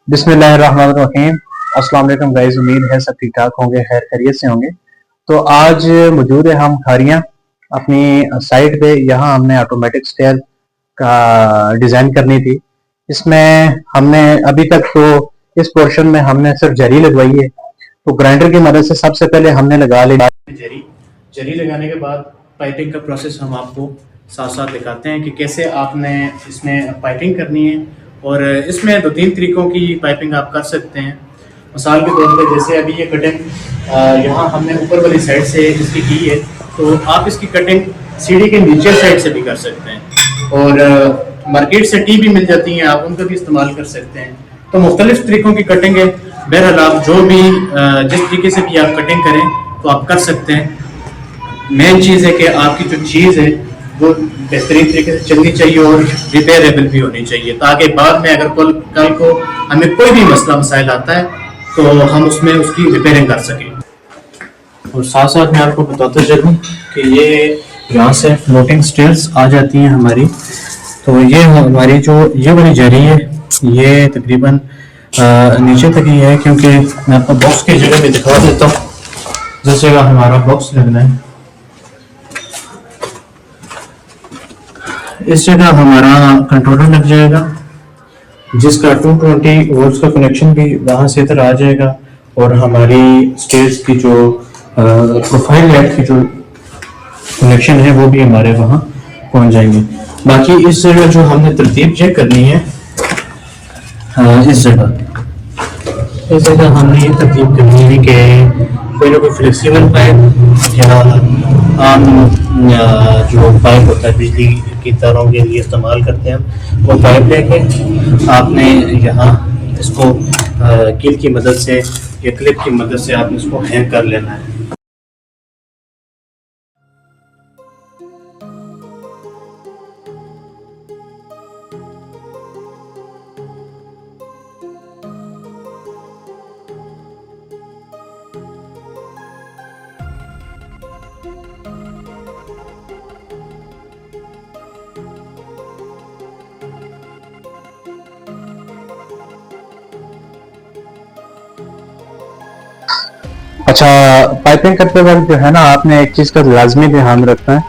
बिस्मिल्लाहिर्रहमानिर्रहीम। अस्सलाम वालेकुम गाइस, उम्मीद है सब ठीक ठाक होंगे, खैर खैरियत से होंगे। तो आज मौजूद है हम खारियां अपनी साइट पे। यहाँ हमने ऑटोमेटिक स्टेयर का डिज़ाइन करनी थी। इसमें हमने अभी तक तो इस पोर्शन में हमने सिर्फ जरी लगवाई है। तो ग्राइंडर की मदद से सबसे पहले हमने लगा ली जरी जरी लगाने के बाद पाइपिंग का प्रोसेस हम आपको साथ साथ दिखाते हैं कि कैसे आपने इसमें पाइपिंग करनी है। और इसमें दो तीन तरीकों की पाइपिंग आप कर सकते हैं। मिसाल के तौर पर जैसे अभी ये कटिंग यहाँ हमने ऊपर वाली साइड से इसकी की है, तो आप इसकी कटिंग सीढ़ी के नीचे साइड से भी कर सकते हैं। और मार्केट से टी भी मिल जाती हैं, आप उनका भी इस्तेमाल कर सकते हैं। तो मुख्तलिफ तरीकों की कटिंग है। बहरहाल आप जो भी जिस तरीके से भी आप कटिंग करें तो आप कर सकते हैं। मेन चीज़ है कि आपकी जो चीज़ है वो बेहतरीन तरीके से चलनी चाहिए और रिपेयरेबल भी होनी चाहिए, ताकि बाद में अगर कल को हमें कोई भी मसला मसाइल आता है तो हम उसमें उसकी रिपेयरिंग कर सकें। और साथ साथ मैं आपको बताता चलूँ कि ये यहाँ से फ्लोटिंग स्टेयर्स आ जाती हैं हमारी। तो ये हमारी जो ये वाली जरी है ये तकरीबन नीचे तक ही है, क्योंकि मैं आपको बॉक्स की जगह में दिखा देता हूँ। जिस जगह हमारा बॉक्स लगना है इस जगह हमारा कंट्रोलर लग जाएगा, जिसका 220 वोल्ट्स का कनेक्शन भी वहाँ से इधर आ जाएगा। और हमारी स्टेज की जो प्रोफाइल लाइट की जो कनेक्शन है वो भी हमारे वहाँ पहुँच जाएंगे। बाकी इस जगह जो हमने तरतीब चेक करनी है, इस जगह हमने ये तरतीब करनी है कि कोई ना कोई फ्लेक्सिबल पाइप या आम जो पाइप होता है बिजली की तारों के लिए इस्तेमाल करते हैं, वो पाइप लेके आपने यहाँ इसको कील की मदद से या क्लिप की मदद से आपने इसको हैंग कर लेना है। अच्छा, पाइपिंग करते वक्त जो है ना, आपने एक चीज का लाजमी ध्यान रखना है।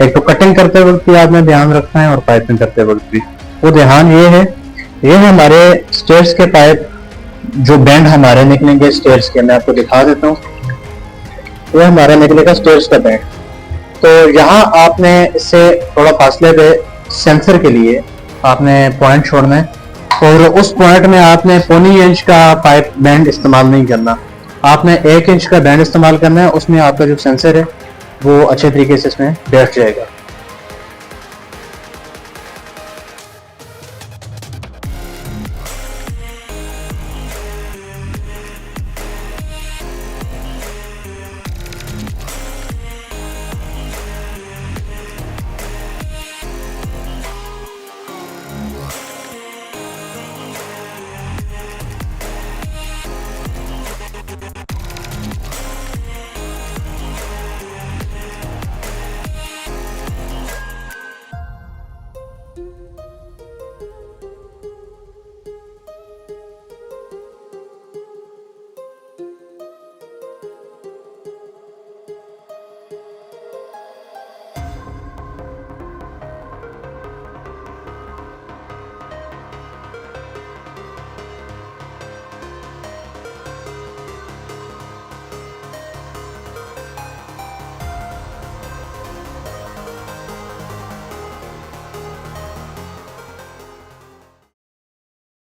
एक तो कटिंग करते वक्त भी आपने ध्यान रखना है और पाइपिंग करते वक्त भी। वो ध्यान ये है हमारे स्टेयर्स के पाइप जो बैंड हमारे निकलेंगे स्टेयर्स के, मैं आपको दिखा देता हूँ। ये हमारा निकलेगा स्टेयर्स का बैंड। तो यहाँ आपने इससे थोड़ा फासले पे सेंसर के लिए आपने पॉइंट छोड़ना है, और उस पॉइंट में आपने 0.25 इंच का पाइप बैंड इस्तेमाल नहीं करना, आपने 1 इंच का बैंड इस्तेमाल करना है। उसमें आपका जो सेंसर है वो अच्छे तरीके से इसमें बैठ जाएगा।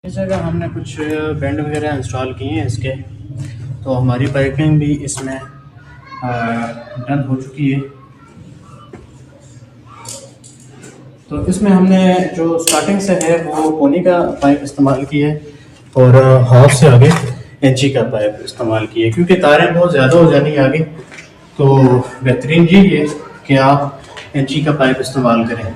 इस जगह हमने कुछ बैंड वगैरह इंस्टॉल किए हैं इसके, तो हमारी पाइपिंग भी इसमें डन हो चुकी है। तो इसमें हमने जो स्टार्टिंग से है वो कोनी का पाइप इस्तेमाल किया है और हाफ से आगे इंची का पाइप इस्तेमाल किया है, क्योंकि तारें बहुत ज़्यादा हो जानी आगे। तो बेहतरीन ये है कि आप इंची का पाइप इस्तेमाल करें।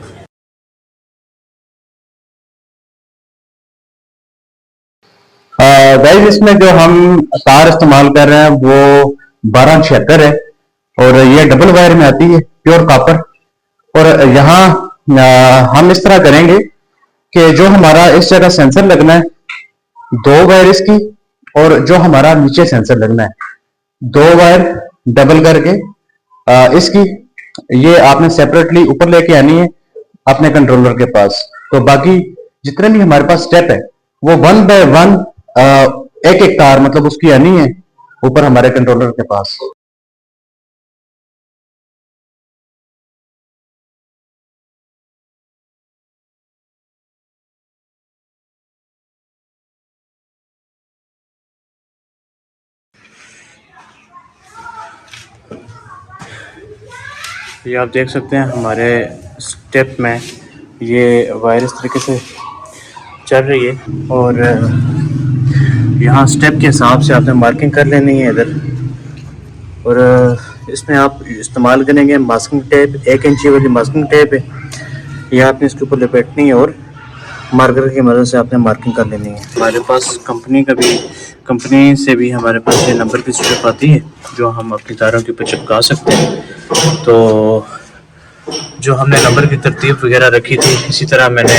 गाइस, इसमें जो हम तार इस्तेमाल कर रहे हैं वो 1276 है, और ये डबल वायर में आती है, प्योर कॉपर। और यहाँ हम इस तरह करेंगे कि जो हमारा इस जगह सेंसर लगना है 2 वायर इसकी, और जो हमारा नीचे सेंसर लगना है 2 वायर डबल करके इसकी ये आपने सेपरेटली ऊपर लेके आनी है अपने कंट्रोलर के पास। तो बाकी जितने भी हमारे पास स्टेप है वो 1 बाय 1 एक एक तार मतलब उसकी आनी है ऊपर हमारे कंट्रोलर के पास। ये आप देख सकते हैं हमारे स्टेप में ये वायर इस तरीके से चल रही है, और यहाँ स्टेप के हिसाब से आपने मार्किंग कर लेनी है इधर। और इसमें आप इस्तेमाल करेंगे मास्किंग टेप, 1 इंची वाली मास्किंग टेप है, ये आपने इसके ऊपर लपेटनी है और मार्कर की मदद से आपने मार्किंग कर लेनी है। हमारे पास कंपनी से भी हमारे पास ये नंबर की स्ट्रिप आती है जो हम अपनी तारों के ऊपर चिपका सकते हैं। तो जो हमने नंबर की तरतीब वगैरह रखी थी इसी तरह मैंने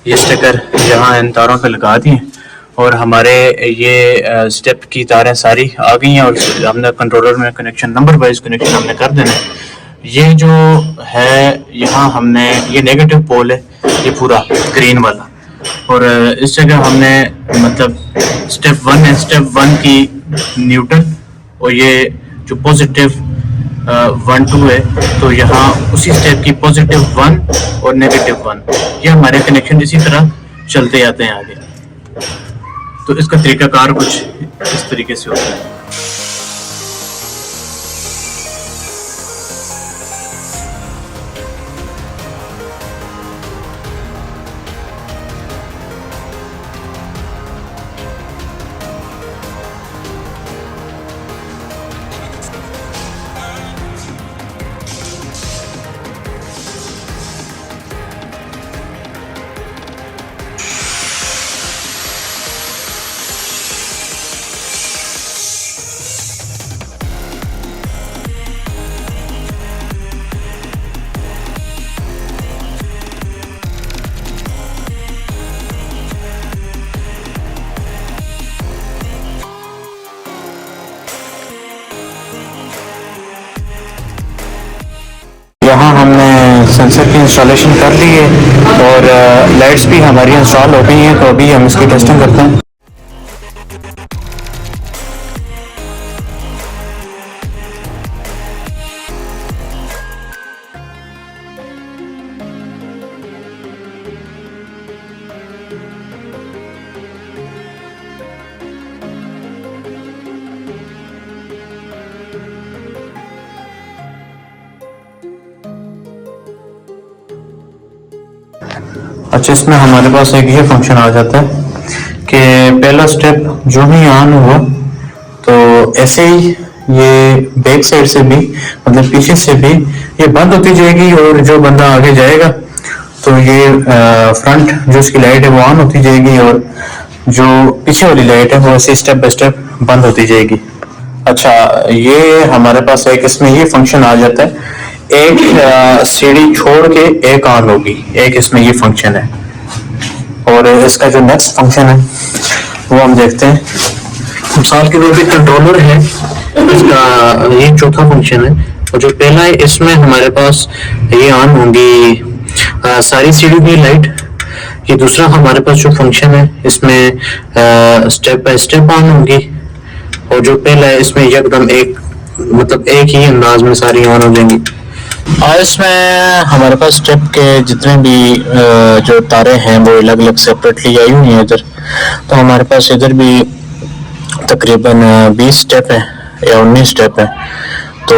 ये स्टिकर यहाँ इन तारों पे लगा दिए, और हमारे ये स्टेप की तारें सारी आ गई हैं और हमने कंट्रोलर में कनेक्शन नंबर वाइज कनेक्शन हमने कर देना है। ये जो है यहाँ हमने ये नेगेटिव पोल है ये पूरा ग्रीन वाला, और इस जगह हमने मतलब स्टेप 1 है, स्टेप 1 की न्यूट्रल, और ये जो पॉजिटिव 1 2 है तो यहाँ उसी स्टेप की पॉजिटिव 1 और नेगेटिव 1 ये हमारे कनेक्शन इसी तरह चलते जाते हैं आगे। तो इसका तरीकाकार कुछ इस तरीके से होता है। यहाँ हमने सेंसर की इंस्टॉलेशन कर ली है और लाइट्स भी हमारी इंस्टॉल हो गई हैं, तो अभी हम इसकी टेस्टिंग करते हैं। अच्छा, इसमें हमारे पास एक ये फंक्शन आ जाता है कि पहला स्टेप जो भी ऑन हुआ तो ऐसे ही ये बैक साइड से भी मतलब पीछे से भी ये बंद होती जाएगी, और जो बंदा आगे जाएगा तो ये फ्रंट जो इसकी लाइट है वो ऑन होती जाएगी, और जो पीछे वाली लाइट है वो ऐसे स्टेप बाय स्टेप बंद होती जाएगी। अच्छा, ये हमारे पास एक इसमें ये फंक्शन आ जाता है, एक सीढ़ी छोड़ के एक ऑन होगी, एक इसमें ये फंक्शन है। और इसका जो नेक्स्ट फंक्शन है वो हम देखते हैं। मिसाल के तौर पे कंट्रोलर है, इसका ये चौथा फंक्शन है, और जो पहला है इसमें हमारे पास ये ऑन होंगी सारी सीढ़ी की लाइट। ये दूसरा हमारे पास जो फंक्शन है इसमें स्टेप बाय स्टेप ऑन होंगी, और जो पहला है इसमें एकदम एक मतलब एक ही अंदाज में सारी ऑन हो जाएंगी। और इसमें हमारे पास स्टेप के जितने भी जो तारे हैं वो अलग अलग सेपरेटली आई हुई हैं इधर। तो हमारे पास इधर भी तकरीबन 20 स्टेप है या 19 स्टेप है, तो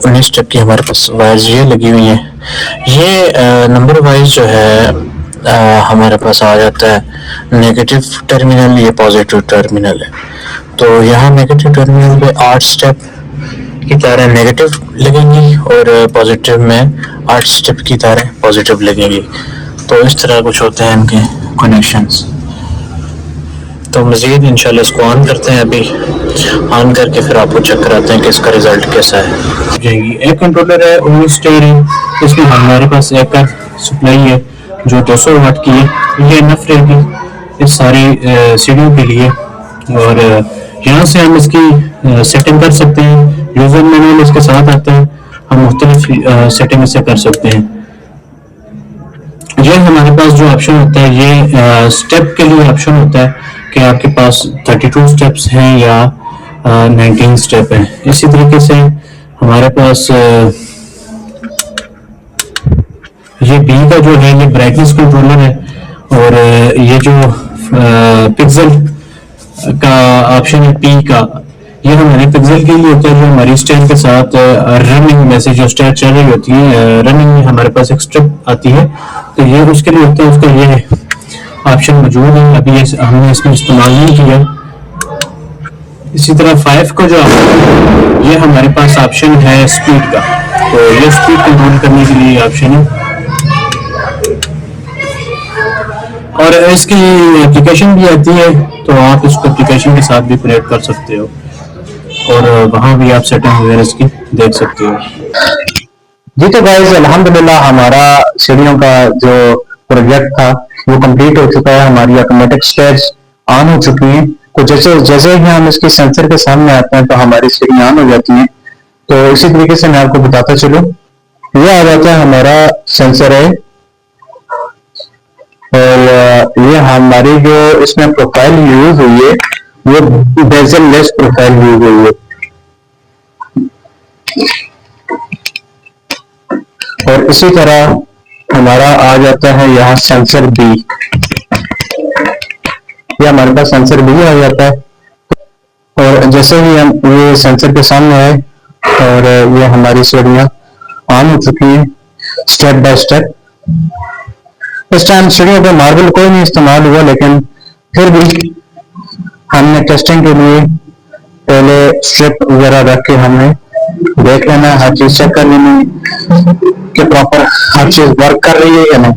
19 स्टेप की हमारे पास वायर्स ये लगी हुई हैं। ये नंबर वाइज जो है हमारे पास आ जाता है नेगेटिव टर्मिनल, ये पॉजिटिव टर्मिनल है। तो यहाँ नेगेटिव टर्मिनल पे 8 स्टेप की तारें नेगेटिव लगेंगी और पॉजिटिव में 8 स्टेप की तारें पॉजिटिव लगेंगी। तो इस तरह कुछ होते हैं इनके कनेक्शंस। तो मज़ीद इंशाल्लाह इसको ऑन करते हैं, अभी ऑन करके फिर आपको चेक कराते हैं कि इसका रिजल्ट कैसा है। जाएगी एक कंट्रोलर है ओनली स्टीयरिंग, इसमें हमारे पास एक सप्लाई है जो 200 वाट की है, ये इनफ रहेगी। इस सारी सीढ़ियों के लिए। और यहाँ से हम इसकी सेटिंग कर सकते हैं। यूजर मैनुअल इसके साथ आता है, हम मुख्तलिफ सेटिंग इसे कर सकते हैं। ये हमारे पास जो ऑप्शन होता है ये स्टेप के लिए ऑप्शन होता है कि आपके पास 32 स्टेप्स हैं या 19 स्टेप हैं। इसी तरीके से हमारे पास ये बी का जो है ये ब्राइटनेस कंट्रोलर है, और ये जो पिक्सल का ऑप्शन है पी का, ये हमारे पिक्सल के लिए होता है जो हमारी स्टेप के साथ रनिंग में से जो स्टेप चल रही होती है, रनिंग में हमारे पास एक स्टेप आती है, तो ये उसके लिए होता है, उसका ये ऑप्शन मौजूद है। अभी हमने इसमें इस्तेमाल नहीं किया। इसी तरह 5 को जो ये हमारे पास ऑप्शन है स्पीड का, तो ये स्पीड कंट्रोल करने के लिए ऑप्शन है। और इसकी एप्लीकेशन भी आती है, तो आप इसको एप्लीकेशन के साथ भी कनेक्ट कर सकते हो, और वहां भी आप सेटिंग वगैरह इसकी देख सकते हो। जी तो गाइस अल्हम्दुलिल्लाह हमारा सीढ़ियों का जो प्रोजेक्ट था वो कंप्लीट हो चुका है। हमारी ऑटोमेटिक स्टेयर्स ऑन हो चुकी हैं। तो जैसे जैसे ही हम इसके सेंसर के सामने आते हैं तो हमारी सीढ़ियां ऑन हो जाती हैं। तो इसी तरीके से मैं आपको बताता चलूं, ये आ जाता है हमारा सेंसर है, और ये हमारी जो इसमें प्रोफाइल यूज हुई है वो बेजल लेस प्रोफाइल यूज हुई है। और इसी तरह हमारा आ जाता है यहाँ सेंसर बी, ये हमारे पास सेंसर बी आ जाता है। और जैसे ही हम ये सेंसर के सामने आए और ये हमारी सीढ़ियां ऑन हो चुकी हैं स्टेप बाय स्टेप। इस टाइम सीढ़ियों पे मार्बल कोई नहीं इस्तेमाल हुआ, लेकिन फिर भी हमने टेस्टिंग के लिए पहले स्ट्रिप वगैरह रख के हमने देख लेना है, हर चीज चेक कर लेनी है कि प्रॉपर हर चीज वर्क कर रही है या नहीं।